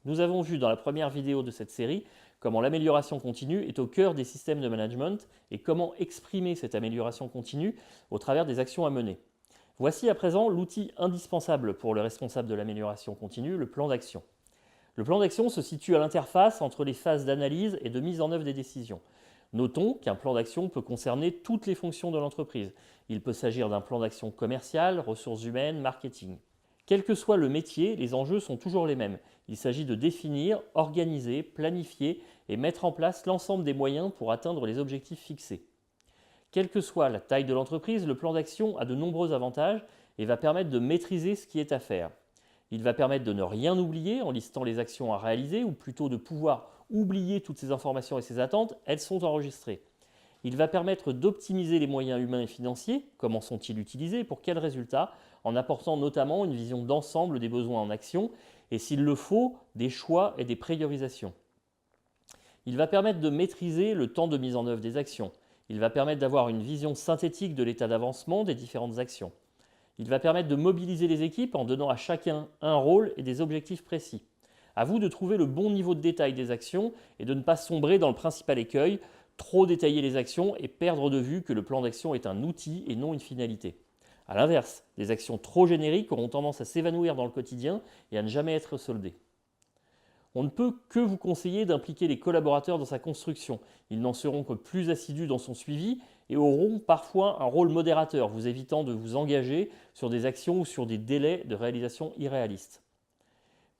Nous avons vu dans la première vidéo de cette série comment l'amélioration continue est au cœur des systèmes de management et comment exprimer cette amélioration continue au travers des actions à mener. Voici à présent l'outil indispensable pour le responsable de l'amélioration continue, le plan d'action. Le plan d'action se situe à l'interface entre les phases d'analyse et de mise en œuvre des décisions. Notons qu'un plan d'action peut concerner toutes les fonctions de l'entreprise. Il peut s'agir d'un plan d'action commercial, ressources humaines, marketing. Quel que soit le métier, les enjeux sont toujours les mêmes. Il s'agit de définir, organiser, planifier et mettre en place l'ensemble des moyens pour atteindre les objectifs fixés. Quelle que soit la taille de l'entreprise, le plan d'action a de nombreux avantages et va permettre de maîtriser ce qui est à faire. Il va permettre de ne rien oublier en listant les actions à réaliser ou plutôt de pouvoir oublier toutes ces informations et ces attentes, elles sont enregistrées. Il va permettre d'optimiser les moyens humains et financiers, comment sont-ils utilisés, pour quels résultats, en apportant notamment une vision d'ensemble des besoins en action et s'il le faut, des choix et des priorisations. Il va permettre de maîtriser le temps de mise en œuvre des actions. Il va permettre d'avoir une vision synthétique de l'état d'avancement des différentes actions. Il va permettre de mobiliser les équipes en donnant à chacun un rôle et des objectifs précis. À vous de trouver le bon niveau de détail des actions et de ne pas sombrer dans le principal écueil, trop détailler les actions et perdre de vue que le plan d'action est un outil et non une finalité. A l'inverse, des actions trop génériques auront tendance à s'évanouir dans le quotidien et à ne jamais être soldées. On ne peut que vous conseiller d'impliquer les collaborateurs dans sa construction. Ils n'en seront que plus assidus dans son suivi et auront parfois un rôle modérateur, vous évitant de vous engager sur des actions ou sur des délais de réalisation irréalistes.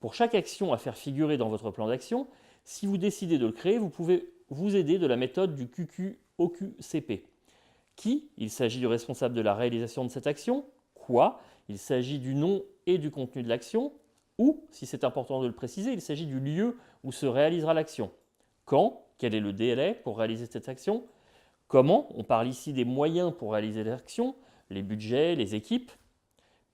Pour chaque action à faire figurer dans votre plan d'action, si vous décidez de le créer, vous pouvez vous aider de la méthode du QQ-OQCP. Qui? Il s'agit du responsable de la réalisation de cette action. Quoi? Il s'agit du nom et du contenu de l'action. Ou, si c'est important de le préciser, il s'agit du lieu où se réalisera l'action. Quand? Quel est le délai pour réaliser cette action? Comment? On parle ici des moyens pour réaliser l'action, les budgets, les équipes.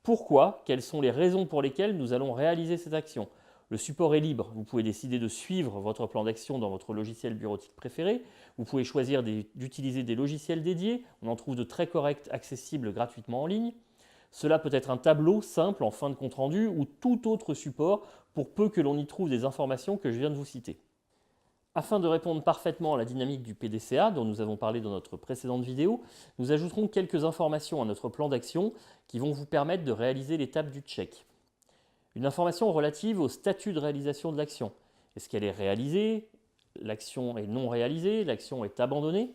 Pourquoi? Quelles sont les raisons pour lesquelles nous allons réaliser cette action? Le support est libre. Vous pouvez décider de suivre votre plan d'action dans votre logiciel bureautique préféré. Vous pouvez choisir d'utiliser des logiciels dédiés. On en trouve de très corrects, accessibles gratuitement en ligne. Cela peut être un tableau simple en fin de compte-rendu ou tout autre support pour peu que l'on y trouve des informations que je viens de vous citer. Afin de répondre parfaitement à la dynamique du PDCA dont nous avons parlé dans notre précédente vidéo, nous ajouterons quelques informations à notre plan d'action qui vont vous permettre de réaliser l'étape du check. Une information relative au statut de réalisation de l'action. Est-ce qu'elle est réalisée? L'action est non réalisée? L'action est abandonnée?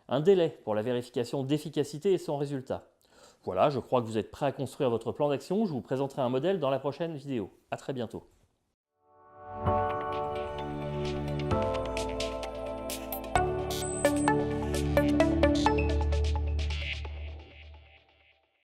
Un délai pour la vérification d'efficacité et son résultat. Voilà, je crois que vous êtes prêt à construire votre plan d'action. Je vous présenterai un modèle dans la prochaine vidéo. À très bientôt.